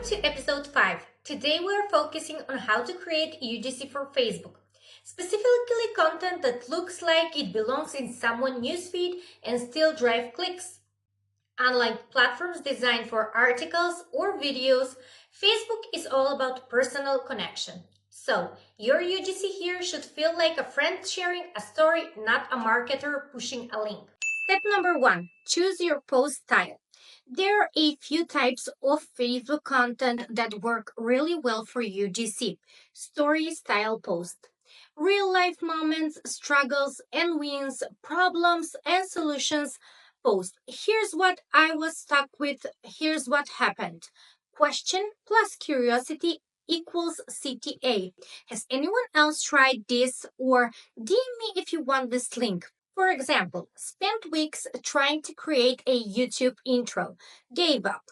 Welcome to episode 5. Today we're focusing on how to create UGC for Facebook. Specifically content that looks like it belongs in someone's newsfeed and still drive clicks. Unlike platforms designed for articles or videos, Facebook is all about personal connection. So, your UGC here should feel like a friend sharing a story, not a marketer pushing a link. Step number 1. Choose your post style. There are a few types of Facebook content that work really well for UGC. Story style post. Real life moments, struggles and wins, problems and solutions post. Here's what I was stuck with, here's what happened. Question plus curiosity equals CTA. Has anyone else tried this? Or DM me if you want this link. For example, spent weeks trying to create a YouTube intro, gave up,